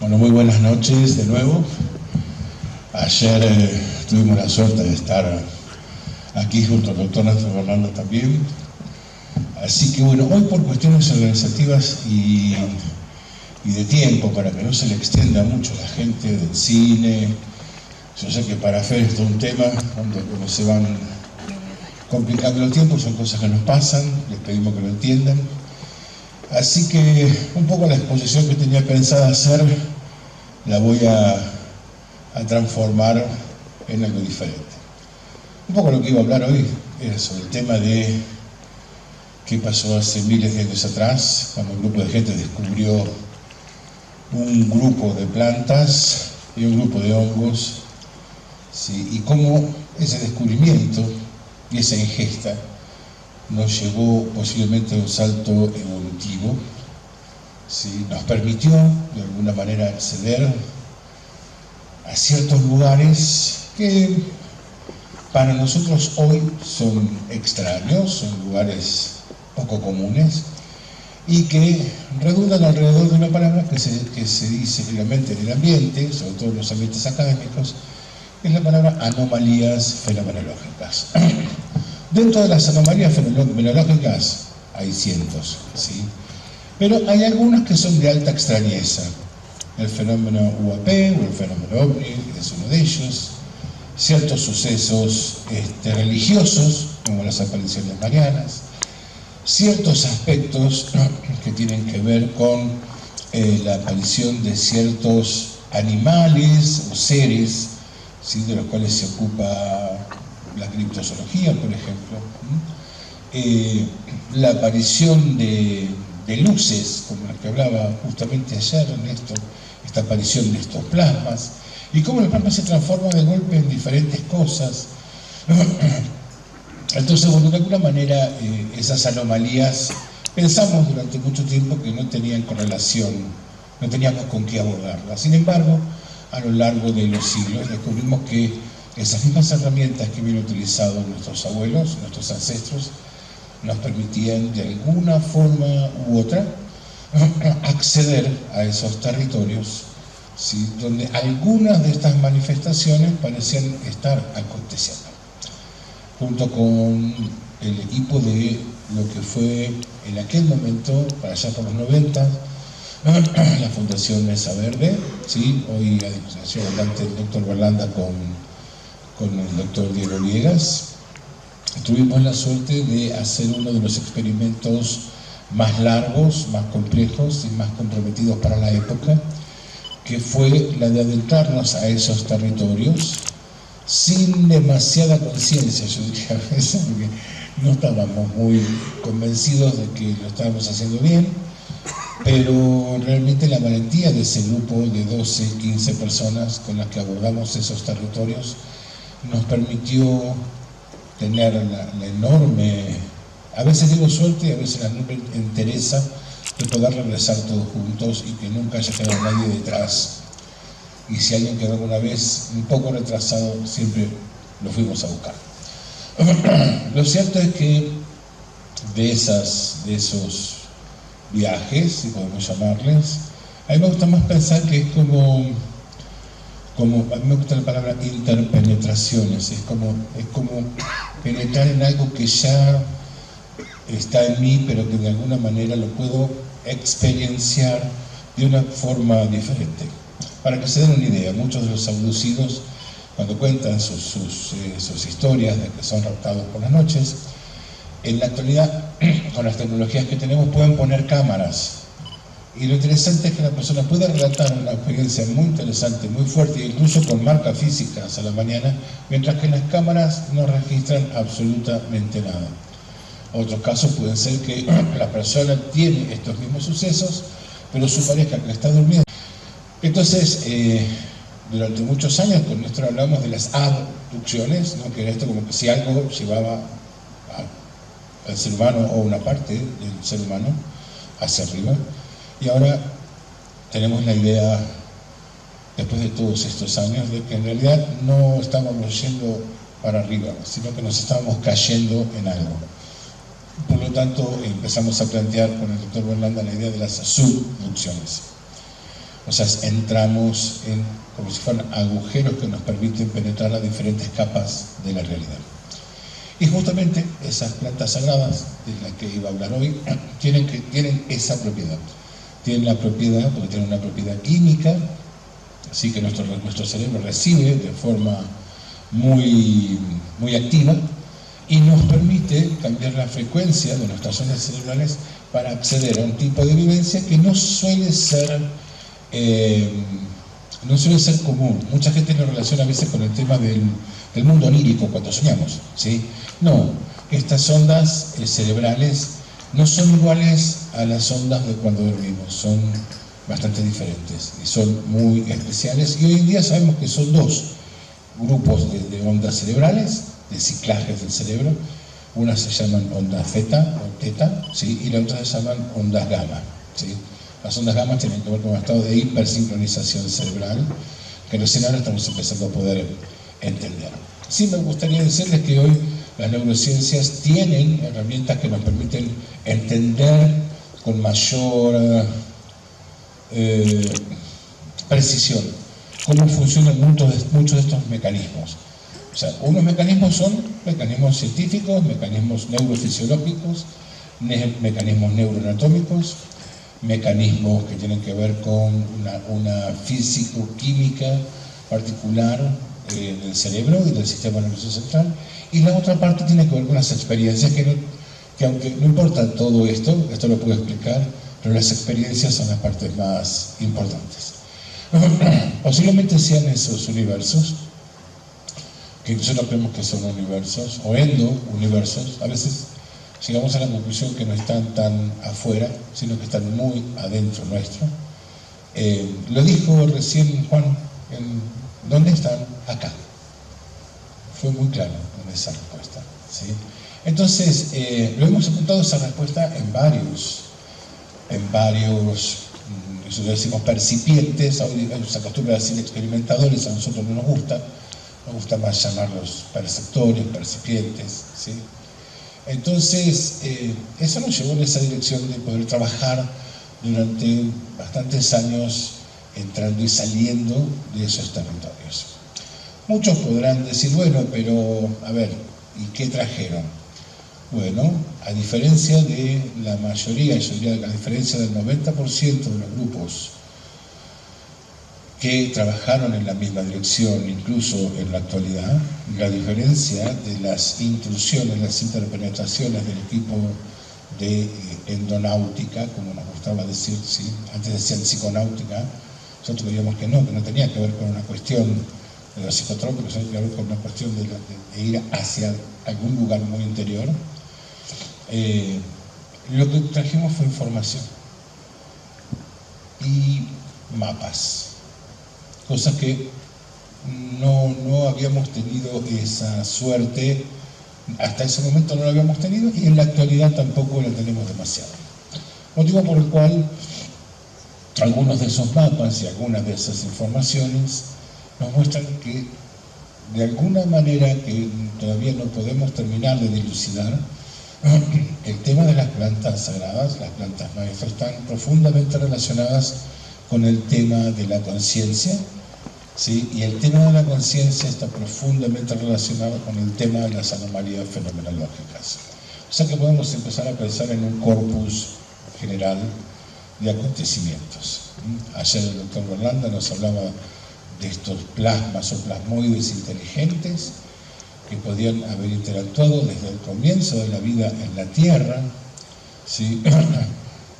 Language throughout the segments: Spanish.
Bueno, muy buenas noches de nuevo. Ayer tuvimos la suerte de estar aquí junto al doctor Néstor Fernando también. Así que bueno, hoy por cuestiones organizativas y de tiempo, para que no se le extienda mucho a la gente del cine, yo sé que para Fer es todo un tema, donde como se van complicando los tiempos, son cosas que nos pasan, les pedimos que lo entiendan. Así que un poco la exposición que tenía pensada hacer la voy a transformar en algo diferente. Un poco lo que iba a hablar hoy era sobre el tema de qué pasó hace miles de años atrás, cuando un grupo de gente descubrió un grupo de plantas y un grupo de hongos, ¿sí? Y cómo ese descubrimiento y esa ingesta nos llevó posiblemente a un salto evolutivo, ¿sí? Nos permitió de alguna manera acceder a ciertos lugares que para nosotros hoy son extraños, son lugares poco comunes y que redundan alrededor de una palabra que se dice generalmente en el ambiente, sobre todo en los ambientes académicos, que es la palabra anomalías fenomenológicas. Dentro de las anomalías fenomenológicas hay cientos, ¿sí? Pero hay algunas que son de alta extrañeza. El fenómeno UAP o el fenómeno OVNI es uno de ellos. Ciertos sucesos religiosos, como las apariciones marianas. Ciertos aspectos que tienen que ver con la aparición de ciertos animales o seres, ¿sí? De los cuales se ocupa la criptozoología, por ejemplo. La aparición de luces, como las que hablaba justamente ayer, Néstor, esta aparición de estos plasmas, y cómo el plasma se transforma de golpe en diferentes cosas. Entonces, bueno, de alguna manera, esas anomalías pensamos durante mucho tiempo que no tenían correlación, no teníamos con qué abordarlas. Sin embargo, a lo largo de los siglos descubrimos que esas mismas herramientas que habían utilizado nuestros abuelos, nuestros ancestros, nos permitían de alguna forma u otra acceder a esos territorios, ¿sí? Donde algunas de estas manifestaciones parecían estar aconteciendo. Junto con el equipo de lo que fue en aquel momento, para allá por los 90, la Fundación Mesa Verde, ¿sí? Hoy a disposición delante del doctor Berlanda con el doctor Diego Viegas. Tuvimos la suerte de hacer uno de los experimentos más largos, más complejos y más comprometidos para la época, que fue la de adentrarnos a esos territorios sin demasiada conciencia, yo diría a veces, porque no estábamos muy convencidos de que lo estábamos haciendo bien, pero realmente la valentía de ese grupo de 12, 15 personas con las que abordamos esos territorios nos permitió tener la enorme, a veces digo suerte y a veces la enorme entereza de poder regresar todos juntos y que nunca haya quedado nadie detrás. Y si alguien quedó alguna vez un poco retrasado, siempre lo fuimos a buscar. Lo cierto es que de esos viajes, si podemos llamarles, a mí me gusta más pensar que es como a mí me gusta la palabra interpenetraciones, es como penetrar en algo que ya está en mí, pero que de alguna manera lo puedo experienciar de una forma diferente. Para que se den una idea, muchos de los abducidos, cuando cuentan sus historias de que son raptados por las noches, en la actualidad, con las tecnologías que tenemos, pueden poner cámaras. Y lo interesante es que la persona puede relatar una experiencia muy interesante, muy fuerte, incluso con marcas físicas a la mañana, mientras que las cámaras no registran absolutamente nada. Otros casos pueden ser que la persona tiene estos mismos sucesos, pero su pareja que está durmiendo. Entonces, durante muchos años con Néstor hablamos de las abducciones, ¿no? Que era esto como que si algo llevaba al ser humano o una parte del ser humano hacia arriba. Y ahora tenemos la idea, después de todos estos años, de que en realidad no estábamos yendo para arriba, sino que nos estábamos cayendo en algo. Por lo tanto, empezamos a plantear con el doctor Berlanda la idea de las subducciones. O sea, entramos en como si fueran agujeros que nos permiten penetrar a diferentes capas de la realidad. Y justamente esas plantas sagradas, de las que iba a hablar hoy, tienen esa propiedad. Tienen la propiedad, porque tienen una propiedad química, así que nuestro cerebro recibe de forma muy activa y nos permite cambiar la frecuencia de nuestras ondas cerebrales para acceder a un tipo de vivencia que no suele ser común. Mucha gente lo relaciona a veces con el tema del mundo onírico cuando soñamos, ¿sí? No, estas ondas cerebrales no son iguales a las ondas de cuando dormimos, son bastante diferentes y son muy especiales, y hoy en día sabemos que son dos grupos de ondas cerebrales, de ciclajes del cerebro. Unas se llaman ondas zeta o teta, ¿sí? Y la otra se llaman ondas gamma, ¿sí? Las ondas gamma tienen que ver con un estado de hipersincronización cerebral que recién ahora estamos empezando a poder entender. Sí, me gustaría decirles que hoy las neurociencias tienen herramientas que nos permiten entender con mayor precisión cómo funcionan muchos de estos mecanismos. O sea, unos mecanismos son mecanismos científicos, mecanismos neurofisiológicos, mecanismos neuroanatómicos, mecanismos que tienen que ver con una físico-química particular del cerebro y del sistema nervioso central, y la otra parte tiene que ver con las experiencias que aunque no importa todo esto lo puedo explicar, pero las experiencias son las partes más importantes. Posiblemente sean esos universos, que nosotros creemos que son universos, o endo-universos. A veces llegamos a la conclusión que no están tan afuera, sino que están muy adentro nuestro. Lo dijo recién Juan, ¿dónde están? Acá. Fue muy claro en esa respuesta, ¿sí? Entonces, lo hemos encontrado esa respuesta en varios nosotros decimos percipientes, se acostumbra a decir experimentadores, a nosotros no nos gusta más llamarlos perceptores, percipientes, ¿sí? Entonces, eso nos llevó en esa dirección de poder trabajar durante bastantes años entrando y saliendo de esos territorios. Muchos podrán decir, bueno, pero a ver, ¿y qué trajeron? Bueno, a diferencia de la mayoría, yo diría a diferencia del 90% de los grupos que trabajaron en la misma dirección, incluso en la actualidad, la diferencia de las intrusiones, las interpenetraciones del equipo de endonáutica, como nos gustaba decir, ¿sí? Antes decían psiconáutica, nosotros veíamos que no tenía que ver con una cuestión de los psicotrópicos, tenía que ver con una cuestión de ir hacia algún lugar muy interior. Lo que trajimos fue información y mapas, cosas que no habíamos tenido esa suerte, hasta ese momento no la habíamos tenido, y en la actualidad tampoco la tenemos demasiado. Motivo por el cual algunos de esos mapas y algunas de esas informaciones nos muestran que de alguna manera que todavía no podemos terminar de dilucidar, el tema de las plantas sagradas, las plantas maestras, están profundamente relacionadas con el tema de la conciencia, ¿sí? Y el tema de la conciencia está profundamente relacionado con el tema de las anomalías fenomenológicas. O sea que podemos empezar a pensar en un corpus general de acontecimientos. Ayer el doctor Berlanda nos hablaba de estos plasmas o plasmoides inteligentes que podían haber interactuado desde el comienzo de la vida en la Tierra, ¿sí?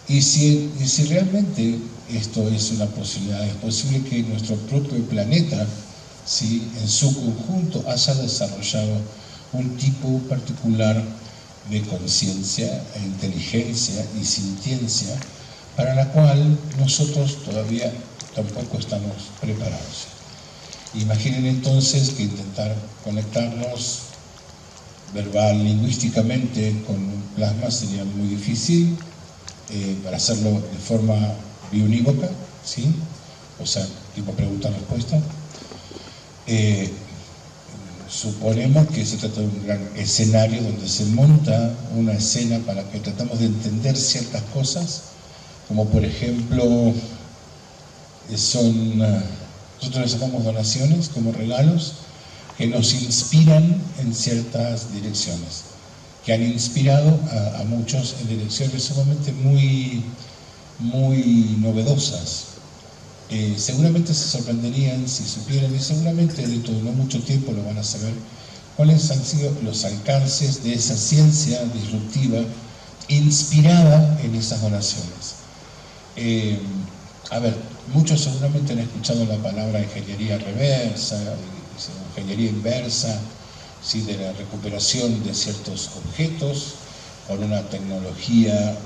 Y si realmente esto es una posibilidad, es posible que nuestro propio planeta, ¿sí?, en su conjunto haya desarrollado un tipo particular de conciencia, inteligencia y sintiencia para la cual nosotros todavía tampoco estamos preparados. Imaginen entonces que intentar conectarnos verbal, lingüísticamente con un plasma sería muy difícil, para hacerlo de forma biunívoca, ¿sí? O sea, tipo pregunta-respuesta. Suponemos que se trata de un gran escenario donde se monta una escena para que tratamos de entender ciertas cosas, como por ejemplo nosotros les llamamos donaciones, como regalos, que nos inspiran en ciertas direcciones, que han inspirado a muchos en direcciones sumamente muy novedosas. Seguramente se sorprenderían si supieran, y seguramente dentro de no mucho tiempo lo van a saber, cuáles han sido los alcances de esa ciencia disruptiva inspirada en esas donaciones. Muchos seguramente han escuchado la palabra ingeniería reversa, ingeniería inversa, ¿sí?, de la recuperación de ciertos objetos con una tecnología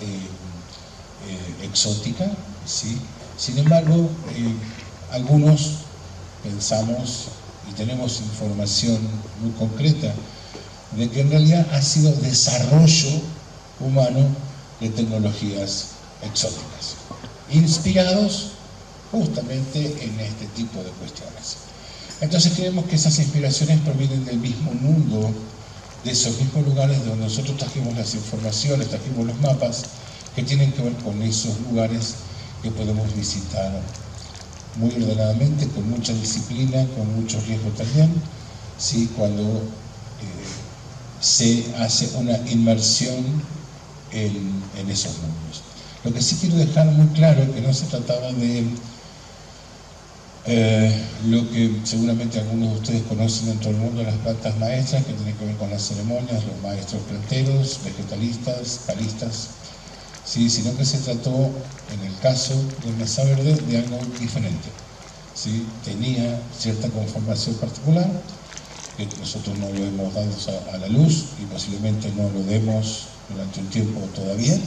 exótica, ¿sí? Sin embargo, algunos pensamos y tenemos información muy concreta de que en realidad ha sido desarrollo humano de tecnologías exóticas, inspirados justamente en este tipo de cuestiones. Entonces creemos que esas inspiraciones provienen del mismo mundo, de esos mismos lugares donde nosotros trajimos las informaciones, trajimos los mapas que tienen que ver con esos lugares que podemos visitar muy ordenadamente, con mucha disciplina, con mucho riesgo también, ¿sí?, cuando se hace una inmersión en esos mundos. Lo que sí quiero dejar muy claro es que no se trataba de lo que seguramente algunos de ustedes conocen dentro del mundo de las plantas maestras, que tiene que ver con las ceremonias, los maestros planteros, vegetalistas, calistas, ¿sí?, sino que se trató, en el caso de Mesa Verde, de algo diferente, ¿sí? Tenía cierta conformación particular, que nosotros no lo hemos dado a la luz y posiblemente no lo demos durante un tiempo todavía,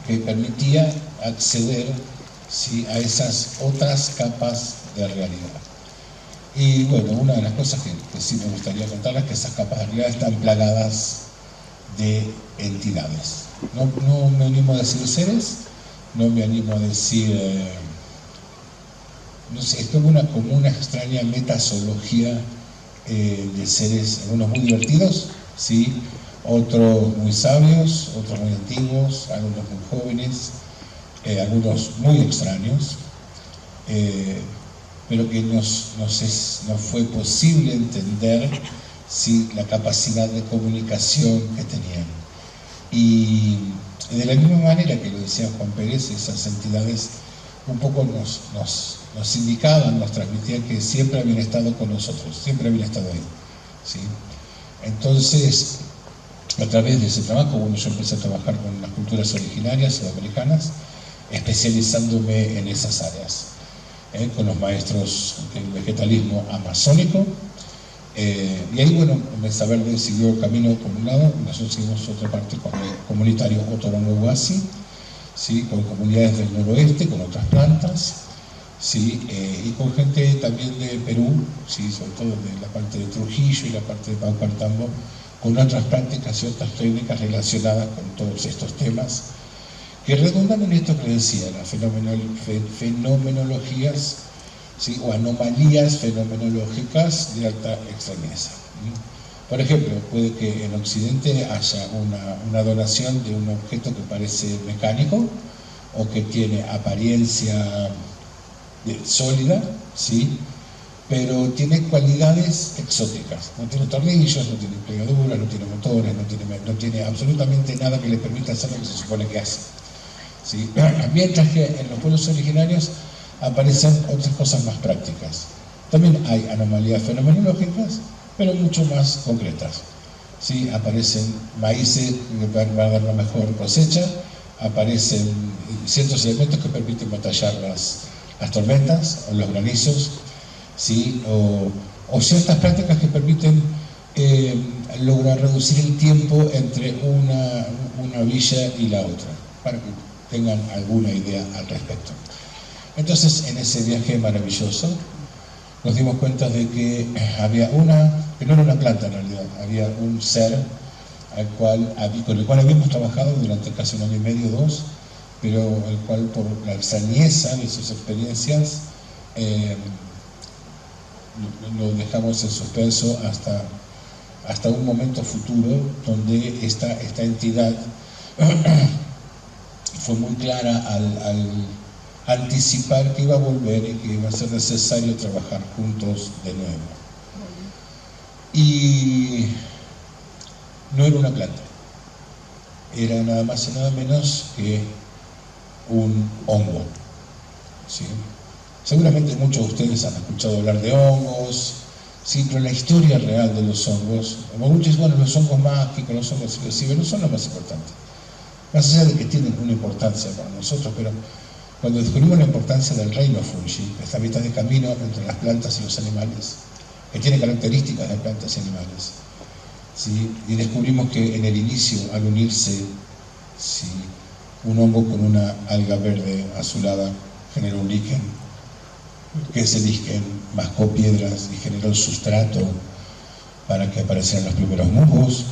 que permitía acceder, ¿sí?, a esas otras capas de realidad. Y bueno, una de las cosas que sí me gustaría contarles es que esas capas de realidad están plagadas de entidades. No me animo a decir seres, no me animo a decir, no sé, es como una extraña metazoología de seres, algunos muy divertidos, ¿sí?, otros muy sabios, otros muy antiguos, algunos muy jóvenes, algunos muy extraños, pero que nos fue posible entender, ¿sí?, la capacidad de comunicación que tenían. Y de la misma manera que lo decía Juan Pérez, esas entidades un poco nos indicaban, nos transmitían que siempre habían estado con nosotros, siempre habían estado ahí, ¿sí? Entonces, a través de ese trabajo, bueno, yo empecé a trabajar con las culturas originarias sudamericanas, especializándome en esas áreas, con los maestros del vegetalismo amazónico, y ahí, bueno, Mesa Verde siguió el camino por un lado, nosotros seguimos otra parte con el comunitario Otorongo Huasi, ¿sí?, con comunidades del noroeste, con otras plantas, ¿sí?, y con gente también de Perú, ¿sí?, sobre todo de la parte de Trujillo y la parte de Paucartambo, con otras prácticas y otras técnicas relacionadas con todos estos temas, que redundan en esto que decía, las fenomenologías, ¿sí?, o anomalías fenomenológicas de alta extrañeza. Por ejemplo, puede que en Occidente haya una donación de un objeto que parece mecánico o que tiene apariencia sólida, ¿sí?, pero tiene cualidades exóticas. No tiene tornillos, no tiene plegaduras, no tiene motores, no tiene absolutamente nada que le permita hacer lo que se supone que hace, ¿sí? Mientras que en los pueblos originarios aparecen otras cosas más prácticas. También hay anomalías fenomenológicas, pero mucho más concretas, ¿sí? Aparecen maíces que van a dar la mejor cosecha, aparecen ciertos elementos que permiten batallar las tormentas o los granizos, ¿sí?, o ciertas prácticas que permiten lograr reducir el tiempo entre una villa y la otra, para que tengan alguna idea al respecto. Entonces, en ese viaje maravilloso, nos dimos cuenta de que había que no era una planta en realidad, había un ser con el cual habíamos trabajado durante casi 1 año y medio, 2, pero el cual, por la extrañeza de sus experiencias, lo dejamos en suspenso hasta un momento futuro donde esta entidad fue muy clara anticipar que iba a volver y que iba a ser necesario trabajar juntos de nuevo. Y no era una planta, era nada más y nada menos que un hongo, ¿sí? Seguramente muchos de ustedes han escuchado hablar de hongos, sí, pero la historia real de los hongos, como muchos, bueno, los hongos mágicos, los hongos psilocibes, no son lo más importante, más allá de que tienen una importancia para nosotros, pero cuando descubrimos la importancia del reino fungi, esta mitad de camino entre las plantas y los animales, que tiene características de plantas y animales, ¿sí? Y descubrimos que en el inicio, al unirse, ¿sí?, un hongo con una alga verde azulada generó un líquen, que ese líquen mascó piedras y generó el sustrato para que aparecieran los primeros musgos,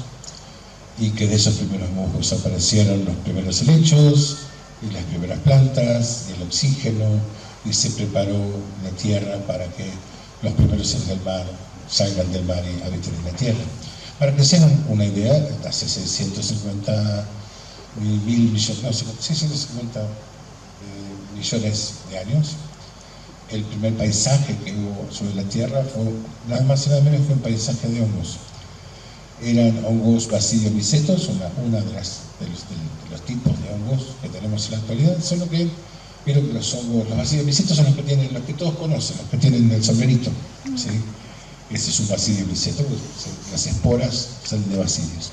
y que de esos primeros musgos aparecieron los primeros helechos y las primeras plantas y el oxígeno, y se preparó la tierra para que los primeros seres del mar salgan del mar y habiten en la tierra. Para que se hagan una idea, hace 650 millones de años, el primer paisaje que hubo sobre la tierra fue nada más y nada menos que un paisaje de hongos. Eran hongos Basidiomycetos, una de los tipos de hongos que tenemos en la actualidad, solo que vieron que los hongos, los Basidiomycetos son los que todos conocen, los que tienen el sombrerito, ¿sí? Ese es un Basidiomyceto, las esporas salen de basidios.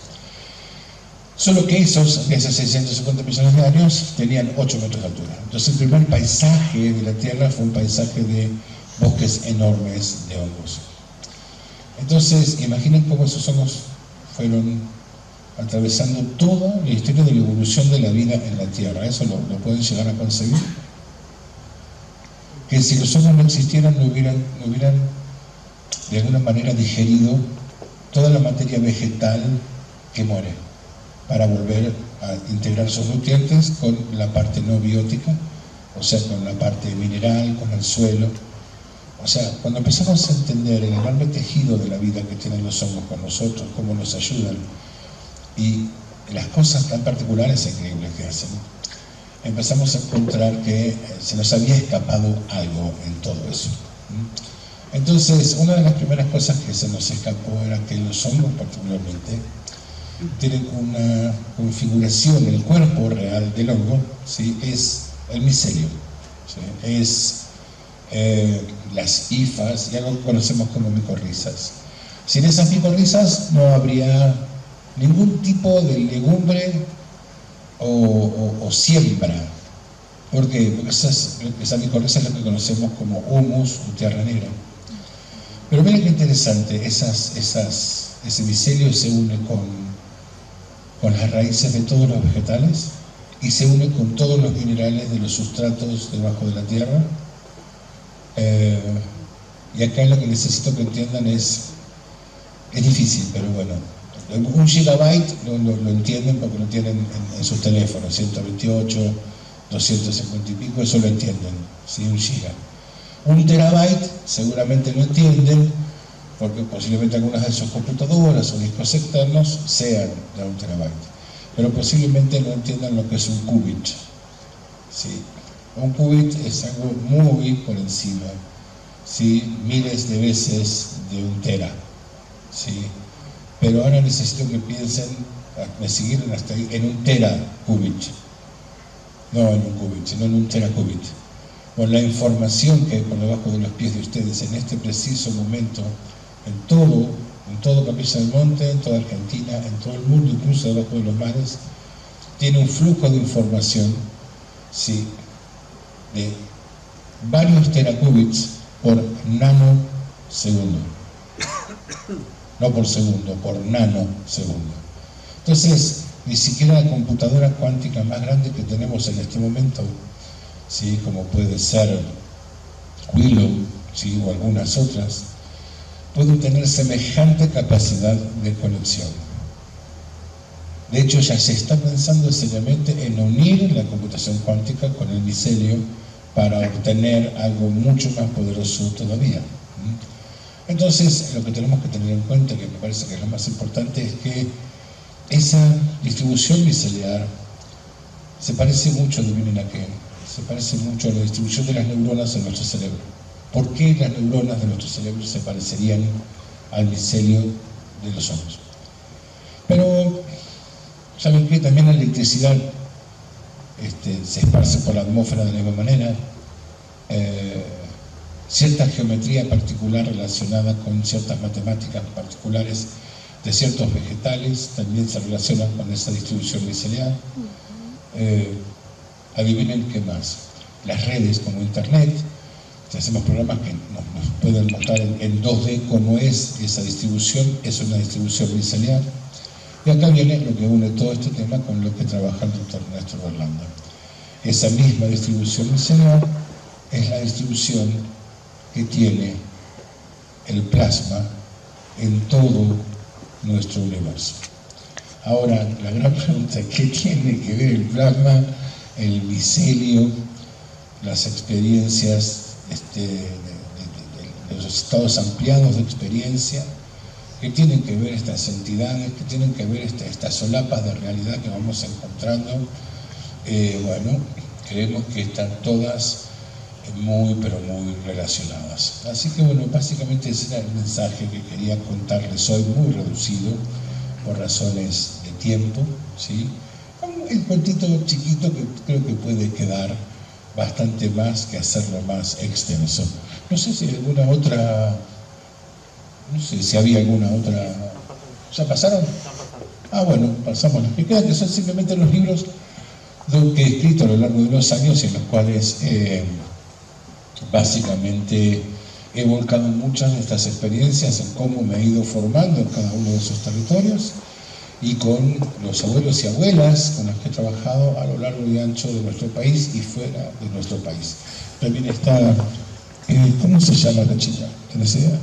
Solo que esos 650 millones de años tenían 8 metros de altura. Entonces el primer paisaje de la Tierra fue un paisaje de bosques enormes de hongos. Entonces imaginen cómo esos hongos fueron atravesando toda la historia de la evolución de la vida en la Tierra. ¿Eso lo pueden llegar a concebir? Que si los hongos no existieran, no hubieran de alguna manera digerido toda la materia vegetal que muere, para volver a integrar sus nutrientes con la parte no biótica, o sea, con la parte mineral, con el suelo. O sea, cuando empezamos a entender el enorme tejido de la vida que tienen los hongos con nosotros, cómo nos ayudan, y las cosas tan particulares e increíbles que hacen, empezamos a encontrar que se nos había escapado algo en todo eso. Entonces, una de las primeras cosas que se nos escapó era que los hongos particularmente tienen una configuración, el cuerpo real del hongo, ¿sí?, es el micelio, ¿sí?, es las hifas y algo que conocemos como micorrizas. Sin esas micorrizas no habría ningún tipo de legumbre o siembra. ¿Por qué? Porque esa micorriza es lo que conocemos como humus o tierra negra. Pero miren qué interesante, ese micelio se une con las raíces de todos los vegetales y se une con todos los minerales de los sustratos debajo de la tierra. Y acá lo que necesito que entiendan es difícil, pero bueno, 1 gigabyte lo entienden porque lo tienen en sus teléfonos, 128, 250 y pico, eso lo entienden, ¿sí? 1 giga. 1 terabyte seguramente lo entienden, porque posiblemente algunas de sus computadoras o discos externos sean de 1 terabyte, pero posiblemente no entiendan lo que es un qubit, ¿sí? Un qubit es algo muy por encima, ¿sí?, miles de veces de 1 tera, ¿sí? Pero ahora necesito que piensen, me siguieron hasta ahí, en 1 tera qubit, no en un qubit, sino en 1 tera qubit. Con la información que hay por debajo de los pies de ustedes en este preciso momento, en todo Capilla del Monte, en toda Argentina, en todo el mundo, incluso debajo de los mares, tiene un flujo de información, ¿sí?, de varios teraqubits por nanosegundo. No por segundo, por nanosegundo. Entonces, ni siquiera la computadora cuántica más grande que tenemos en este momento, ¿sí?, como puede ser Willow, ¿sí?, o algunas otras, pueden tener semejante capacidad de conexión. De hecho, ya se está pensando seriamente en unir la computación cuántica con el micelio para obtener algo mucho más poderoso todavía. Entonces, lo que tenemos que tener en cuenta, que me parece que es lo más importante, es que esa distribución miceliar se parece mucho, adivinen a qué, se parece mucho a la distribución de las neuronas en nuestro cerebro. ¿Por qué las neuronas de nuestro cerebro se parecerían al micelio de los hongos? Pero, ¿saben qué? También la electricidad se esparce por la atmósfera de la misma manera. Cierta geometría particular relacionada con ciertas matemáticas particulares de ciertos vegetales también se relacionan con esa distribución micelial. Adivinen qué más. Las redes como Internet, si hacemos programas que nos pueden mostrar en 2D cómo es esa distribución, es una distribución micelial. Y acá viene lo que une todo este tema con lo que trabaja el doctor Néstor Berlanda. Esa misma distribución micelial es la distribución que tiene el plasma en todo nuestro universo. Ahora, la gran pregunta es: ¿qué tiene que ver el plasma, el micelio, las experiencias de los estados ampliados de experiencia? ¿Qué tienen que ver estas entidades? ¿Qué tienen que ver estas solapas de realidad que vamos encontrando? Bueno, creemos que están todas muy, pero muy relacionadas. Así que bueno, básicamente ese era el mensaje que quería contarles hoy, muy reducido por razones de tiempo, ¿sí? Un cuentito chiquito que creo que puede quedar bastante más que hacerlo más extenso. No sé si alguna otra, no sé si había alguna otra. ¿Ya pasaron? Ah, bueno, pasamos los que quedan, que son simplemente los libros que he escrito a lo largo de los años, en los cuales básicamente he volcado muchas de estas experiencias en cómo me he ido formando en cada uno de esos territorios, y con los abuelos y abuelas con los que he trabajado a lo largo y ancho de nuestro país y fuera de nuestro país. También está, ¿cómo se llama la chica? ¿Tienes idea?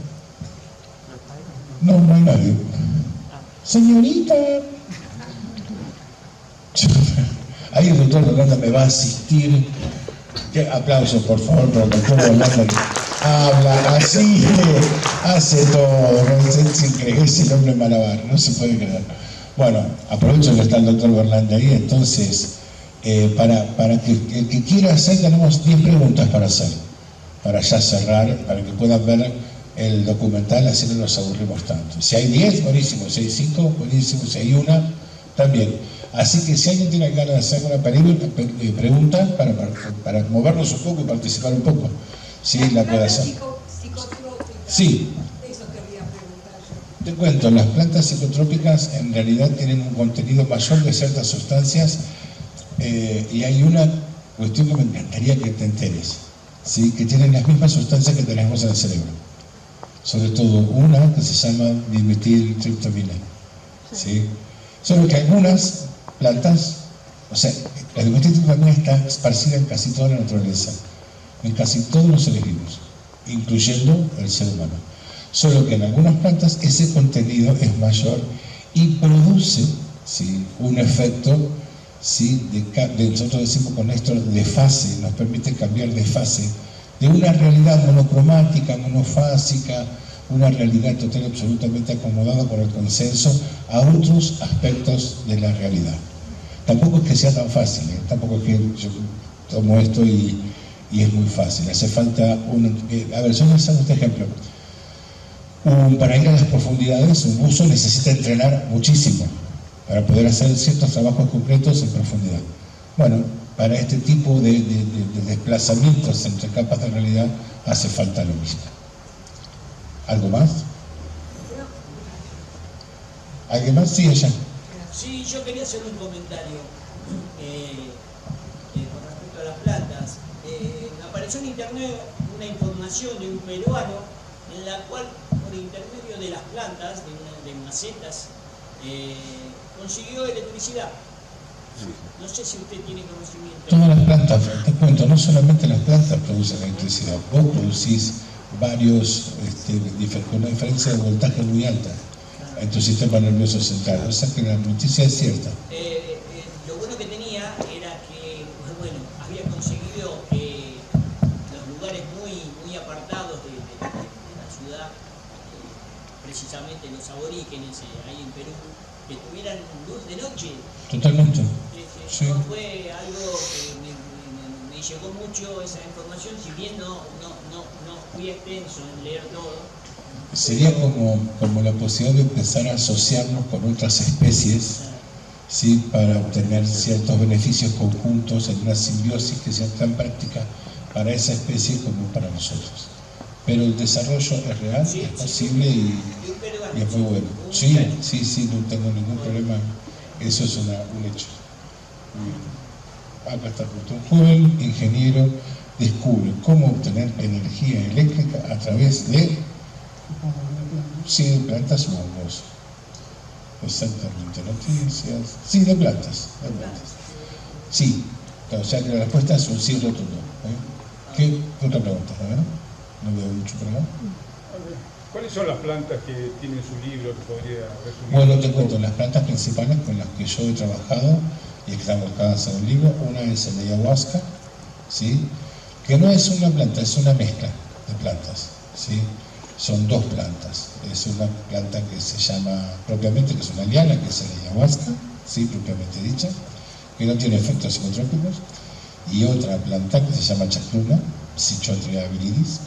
No, no hay nadie. Señorita. Ahí el doctor Berlanda me va a asistir. Aplausos, por favor, para el doctor Berlanda, que habla así, hace todo. Es increíble, es el hombre malabar, no se puede creer. Bueno, aprovecho que está el doctor Berlanda ahí, entonces, para que el que quiera hacer, tenemos 10 preguntas para hacer, para ya cerrar, para que puedan ver el documental, así no nos aburrimos tanto. Si hay 10, buenísimo; si hay 5, buenísimo; si hay una, también. Así que si alguien tiene ganas de hacer una pregunta para movernos un poco y participar un poco, sí, la puede hacer. Sí. Eso quería preguntar yo. Te cuento, las plantas psicotrópicas en realidad tienen un contenido mayor de ciertas sustancias, y hay una cuestión que me encantaría que te enteres, ¿sí? Que tienen las mismas sustancias que tenemos en el cerebro. Sobre todo una que se llama dimetiltriptamina, ¿sí? Solo que algunas plantas, o sea, la dimetiltriptamina está esparcida en casi toda la naturaleza, en casi todos los seres vivos, incluyendo el ser humano. Solo que en algunas plantas ese contenido es mayor y produce, ¿sí?, un efecto, ¿sí?, nosotros decimos con esto de fase, nos permite cambiar de fase de una realidad monocromática, monofásica, una realidad total absolutamente acomodada por el consenso, a otros aspectos de la realidad. Tampoco es que sea tan fácil, tampoco es que yo tomo esto y es muy fácil. Hace falta a ver, yo les hago este ejemplo. Para ir a las profundidades, un buzo necesita entrenar muchísimo para poder hacer ciertos trabajos concretos en profundidad. Bueno, para este tipo de desplazamientos entre capas de realidad hace falta lo mismo. ¿Algo más? ¿Alguien más? Sí, ella. Sí, yo quería hacer un comentario con respecto a las plantas. Apareció en internet una información de un peruano en la cual, por intermedio de las plantas, de macetas, consiguió electricidad. No sé si usted tiene conocimiento. Todas las plantas, te cuento, no solamente las plantas producen electricidad, vos producís varios, con una diferencia de voltaje muy alta en tu sistema nervioso central. O sea que la noticia es cierta. Lo bueno que tenía era que, bueno, había conseguido los lugares muy apartados de la ciudad, precisamente los aborígenes ahí en Perú, que tuvieran luz de noche. Totalmente. Sí. Fue algo que me me llegó mucho esa información, si bien no fui extenso en leer todo. Sería como la posibilidad de empezar a asociarnos con otras especies, ¿sí? Para obtener ciertos beneficios conjuntos en una simbiosis que sea tan práctica para esa especie como para nosotros. Pero el desarrollo es real, Sí, es posible y es muy bueno. Sí, no tengo ningún problema, eso es un hecho. Acá está, un joven ingeniero descubre cómo obtener energía eléctrica a través de plantas u hongos. Exactamente, noticias. Sí, de plantas. Sí, o sea que la respuesta es un sí rotundo. ¿Qué otra pregunta? A ver, no veo mucho problema. ¿Cuáles son las plantas que tienen su libro que podría resumir? Bueno, te cuento, las plantas principales con las que yo he trabajado y que están volcadas en el libro, una es el ayahuasca, ¿sí? Que no es una planta, es una mezcla de plantas, ¿sí? Son dos plantas, es una planta que se llama propiamente, que es una liana, que es el ayahuasca, ¿sí? Propiamente dicha, que no tiene efectos psicotrópicos, y otra planta que se llama chacruna, Psychotria viridis,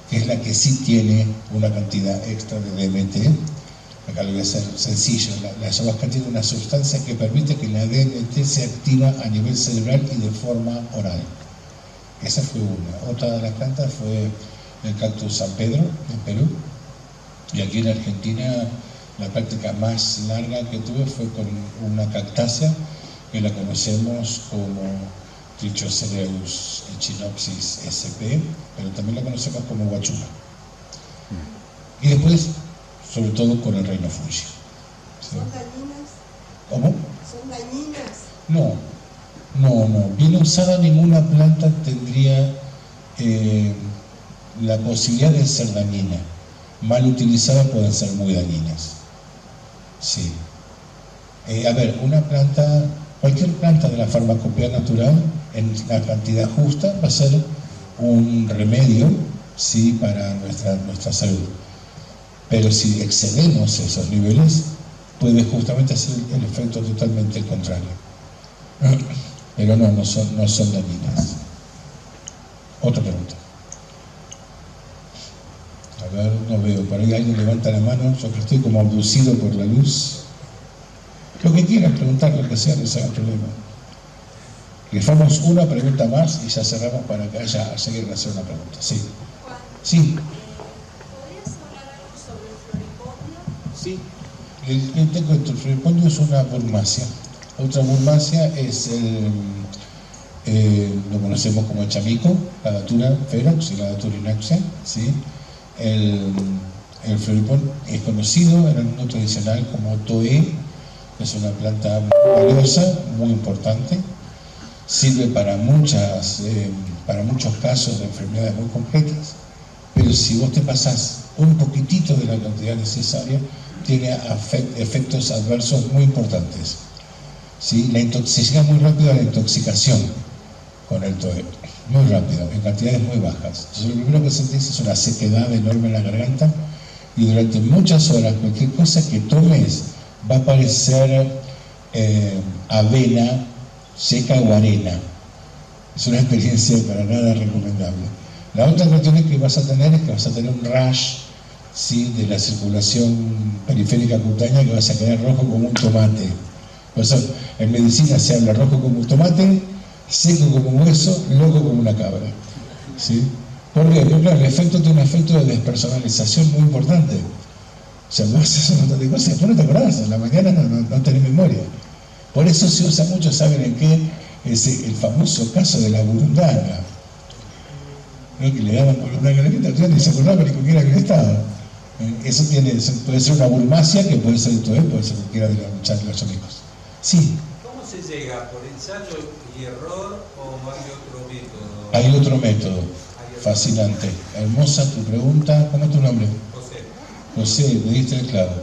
que es la que sí tiene una cantidad extra de DMT. Acá lo voy a hacer sencillo. La ayahuasca tiene una sustancia que permite que la DMT se activa a nivel cerebral y de forma oral. Esa fue una. Otra de las plantas fue el cactus San Pedro, en Perú. Y aquí en Argentina la práctica más larga que tuve fue con una cactácea que la conocemos como Trichocereus echinopsis sp, pero también la conocemos como guachuma. Y después, sobre todo con el reino fungi. ¿Sí? ¿Son dañinas? ¿Cómo? ¿Son dañinas? No. Bien usada, ninguna planta tendría la posibilidad de ser dañina. Mal utilizada pueden ser muy dañinas. Sí. A ver, cualquier planta de la farmacopea natural, en la cantidad justa, va a ser un remedio, sí, para nuestra salud. Pero si excedemos esos niveles, puede justamente hacer el efecto totalmente contrario. Pero no son dañinas. Otra pregunta. A ver, no veo. Por ahí alguien levanta la mano. Yo que estoy como abducido por la luz. Lo que quieran preguntar, lo que sea, no se haga problema. Dejamos una pregunta más y ya cerramos para que haya seguir a hacer una pregunta. Sí. Juan, Sí. ¿podrías hablar algo sobre el floripondio? Sí. Te cuento, el floripondio es una burmácea. Otra burmácea es lo conocemos como el chamico, la datura ferox y la datura inaxia, ¿sí? El floripondio es conocido en el mundo tradicional como toé, es una planta muy valiosa, muy importante, sirve para muchos casos de enfermedades muy complejas, pero si vos te pasás un poquitito de la cantidad necesaria, tiene efectos adversos muy importantes. ¿Sí? Se llega muy rápido a la intoxicación con el toé, muy rápido, en cantidades muy bajas. Entonces, lo primero que sentís es una sequedad enorme en la garganta y durante muchas horas cualquier cosa que tomes va a parecer avena seca o arena. Es una experiencia para nada recomendable. La otra cuestión que vas a tener un rash, ¿sí? De la circulación periférica cutánea, que vas a quedar rojo como un tomate. Por eso en medicina se habla rojo como un tomate, seco como un hueso, loco como una cabra. ¿Sí? ¿Por qué? Porque claro, el efecto tiene un efecto de despersonalización muy importante. O sea, vos haces un montón de cosas y después no te acordás, en la mañana no tenés memoria. Por eso se usa mucho, ¿saben en qué? Es el famoso caso de la burundanga, ¿no? Que le daban burundanga a la gente, ni se acordaba ni con quién había estado. Eso puede ser una burmácea, que puede ser el toé, puede ser cualquiera de los chamicos. Sí. ¿Cómo se llega? ¿Por ensayo y error o hay otro método? Hay otro método. Fascinante. Hermosa tu pregunta. ¿Cómo es tu nombre? José, le diste el clavo.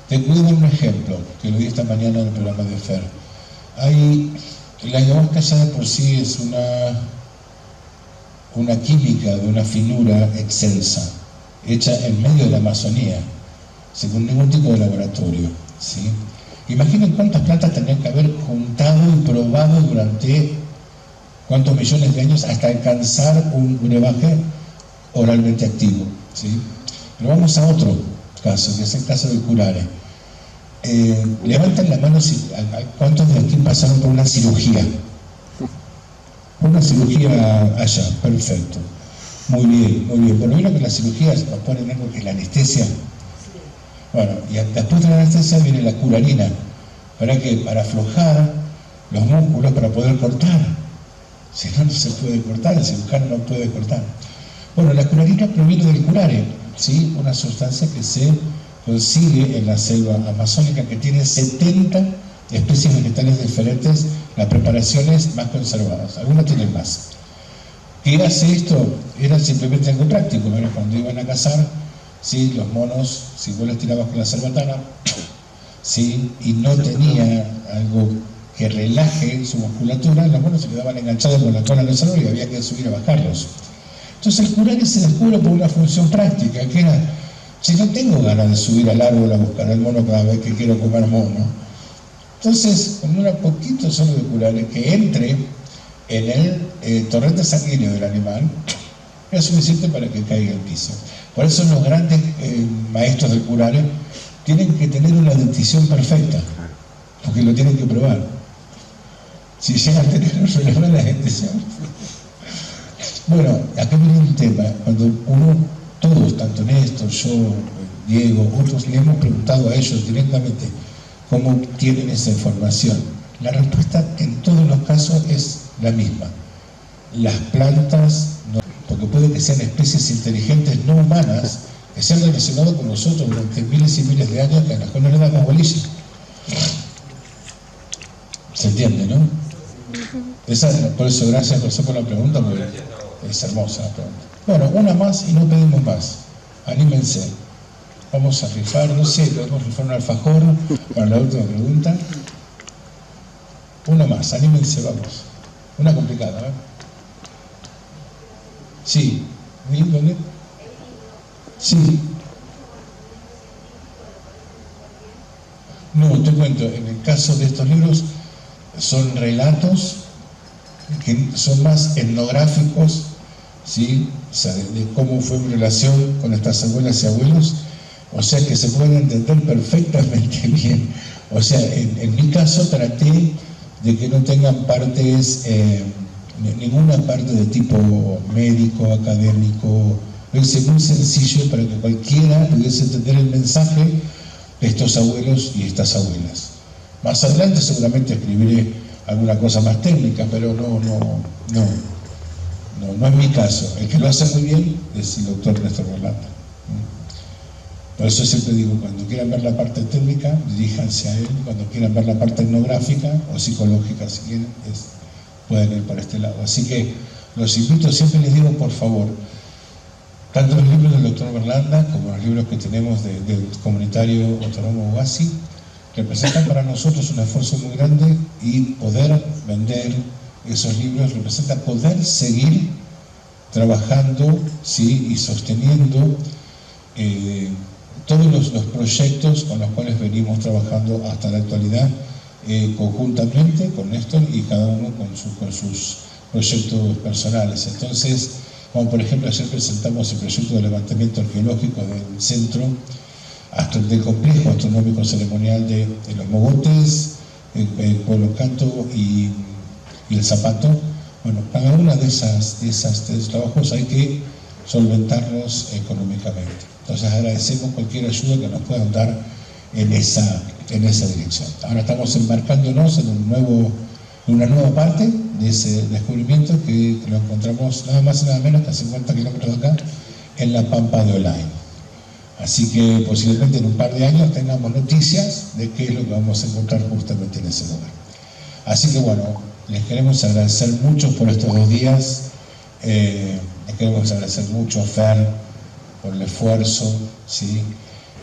Te voy a dar un ejemplo, que lo di esta mañana en el programa de Fer. La ayahuasca ya de por sí es una química de una finura excelsa, hecha en medio de la Amazonía, sin ningún tipo de laboratorio, ¿sí? Imaginen cuántas plantas tendrían que haber juntado y probado durante cuántos millones de años hasta alcanzar un brebaje oralmente activo, ¿sí? Pero vamos a otro caso, que es el caso del curare. Levanten la mano cuántos de aquí pasaron por una cirugía. Una cirugía allá, perfecto. Muy bien, muy bien. Por lo menos que las cirugías nos ponen algo que es la anestesia. Bueno, y después de la anestesia viene la curarina. Para aflojar los músculos para poder cortar. Si no, no se puede cortar, el cirujano no puede cortar. Bueno, la curarina proviene del curare, ¿sí? Una sustancia que se consigue en la selva amazónica, que tiene 70 especies vegetales diferentes, las preparaciones más conservadas, algunas tienen más. ¿Qué hace esto? Era simplemente algo práctico, ¿no? Cuando iban a cazar, ¿sí? Los monos, si vos les tirabas con la cerbatana, ¿sí? Y no tenía algo que relaje su musculatura, los monos se quedaban enganchados con la cola de los árboles y había que subir a bajarlos. Entonces el curare se descubre por una función práctica, que era, si no tengo ganas de subir al árbol a buscar al mono cada vez que quiero comer mono, entonces con un poquito solo de curare que entre en el torrente sanguíneo del animal, es suficiente para que caiga al piso. Por eso los grandes maestros del curare tienen que tener una dentición perfecta, porque lo tienen que probar. Si llegan a tener un problema la dentición. Bueno, acá viene un tema. Cuando todos, tanto Néstor, yo, Diego, otros, le hemos preguntado a ellos directamente cómo obtienen esa información. La respuesta en todos los casos es la misma. Las plantas, no, porque puede que sean especies inteligentes no humanas, que se han relacionado con nosotros durante miles y miles de años, que a las cuales no le damos bolilla. ¿Se entiende, no? Por eso, gracias José por la pregunta, porque es hermosa la pregunta. Bueno, una más y no pedimos más. Anímense. Vamos a rifar, no sé, podemos rifar un alfajor para la última pregunta. Una más, anímense, vamos. Una complicada, ¿eh? Sí. ¿Dónde? Sí. No, te cuento, en el caso de estos libros son relatos que son más etnográficos, ¿sí? O sea, de cómo fue mi relación con estas abuelas y abuelos, o sea que se pueden entender perfectamente bien. O sea, en mi caso traté de que no tengan partes, ninguna parte de tipo médico, académico. Lo hice muy sencillo para que cualquiera pudiese entender el mensaje de estos abuelos y estas abuelas. Más adelante seguramente escribiré alguna cosa más técnica, pero no es mi caso. El que lo hace muy bien es el doctor Néstor Berlanda. Por eso siempre digo, cuando quieran ver la parte técnica, diríjanse a él. Cuando quieran ver la parte etnográfica o psicológica, si quieren, pueden ir por este lado. Así que los invito, siempre les digo, por favor, tanto los libros del doctor Berlanda como los libros que tenemos del comunitario autónomo UASI, representan para nosotros un esfuerzo muy grande, y poder vender esos libros representa poder seguir trabajando, ¿sí? Y sosteniendo todos los proyectos con los cuales venimos trabajando hasta la actualidad, conjuntamente con Néstor y cada uno con sus proyectos personales. Entonces, como por ejemplo ayer presentamos el proyecto de levantamiento arqueológico del centro, del complejo astronómico ceremonial de los Mogotes, el Pueblo Canto y el Zapato. Bueno, cada una de esos trabajos hay que solventarlos económicamente. Entonces agradecemos cualquier ayuda que nos puedan dar en esa dirección. Ahora estamos embarcándonos en una nueva parte de ese descubrimiento, que lo encontramos nada más y nada menos que a 50 kilómetros de acá, en la Pampa de Olain. Así que posiblemente en un par de años tengamos noticias de qué es lo que vamos a encontrar justamente en ese lugar. Así que bueno, les queremos agradecer mucho por estos 2 días. Les queremos agradecer mucho a Fer por el esfuerzo, ¿sí?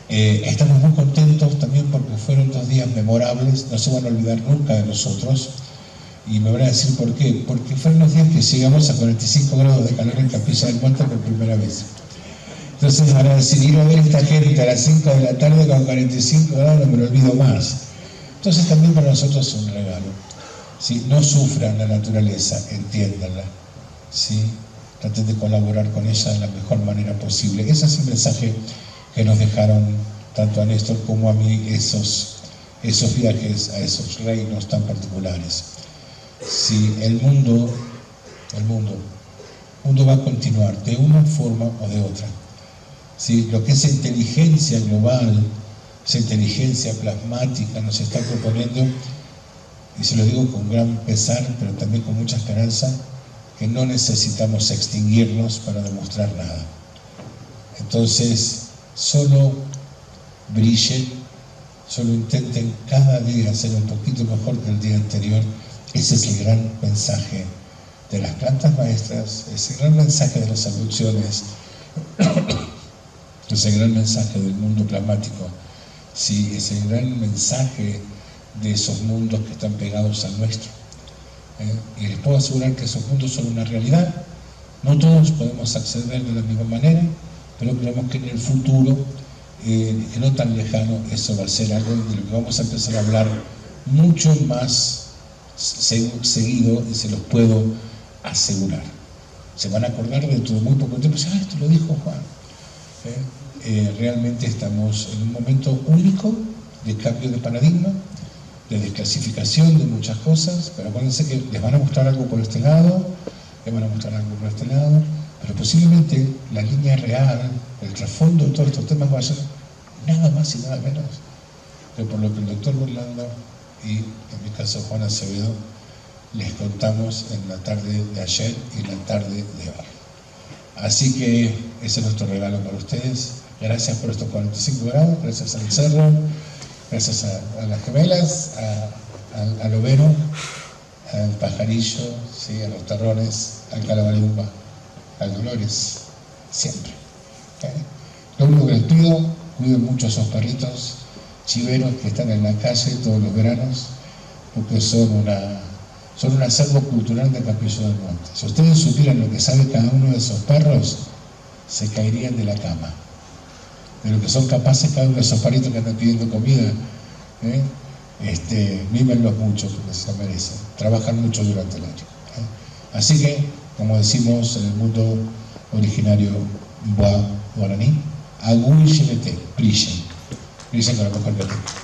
Estamos muy contentos también porque fueron 2 días memorables, no se van a olvidar nunca de nosotros. Y me van a decir por qué. Porque fueron los días que llegamos a 45 grados de calor en Capilla del Monte por primera vez. Entonces van a decir, ir a ver a esta gente a las 5 de la tarde con 45 grados, no me lo olvido más. Entonces también para nosotros es un regalo. ¿sí? No sufran la naturaleza, entiéndanla, ¿sí? Traten de colaborar con ella de la mejor manera posible. Ese es el mensaje que nos dejaron tanto a Néstor como a mí esos viajes a esos reinos tan particulares. Sí, el mundo va a continuar de una forma o de otra. Sí, lo que es inteligencia global, esa inteligencia plasmática nos está proponiendo, y se lo digo con gran pesar, pero también con mucha esperanza, que no necesitamos extinguirnos para demostrar nada. Entonces, solo brillen, solo intenten cada día ser un poquito mejor que el día anterior. Ese es el gran mensaje de las plantas maestras, ese gran mensaje de las abducciones, ese gran mensaje del mundo plasmático, sí, ese gran mensaje de esos mundos que están pegados al nuestro. Y les puedo asegurar que esos mundos son una realidad. No todos podemos acceder de la misma manera, pero creemos que en el futuro, que no tan lejano, eso va a ser algo de lo que vamos a empezar a hablar mucho más seguido, y se los puedo asegurar. Se van a acordar dentro de muy poco tiempo, esto lo dijo Juan. Realmente estamos en un momento único de cambio de paradigma, de desclasificación de muchas cosas, pero acuérdense que les van a mostrar algo por este lado, les van a mostrar algo por este lado, pero posiblemente la línea real, el trasfondo de todos estos temas va a ser nada más y nada menos que por lo que el doctor Burlando y, en mi caso, Juan Acevedo, les contamos en la tarde de ayer y la tarde de hoy. Así que ese es nuestro regalo para ustedes. Gracias por estos 45 grados, gracias al cerro, gracias a las gemelas, al overo, al pajarillo, ¿sí? A los terrones, al calabalumba, al Dolores, siempre. Lo único que les pido, cuiden mucho a esos perritos chiveros que están en la calle todos los veranos, porque son un acervo cultural de Capillo del Monte. Si ustedes supieran lo que sabe cada uno de esos perros, se caerían de la cama. De lo que son capaces cada uno de esos perritos que andan pidiendo comida, mímenlos mucho porque se lo merecen. Trabajan mucho durante el año. Así que, como decimos en el mundo originario Boa Guaraní, Agui Xilete, brillen con la mejor que tengan.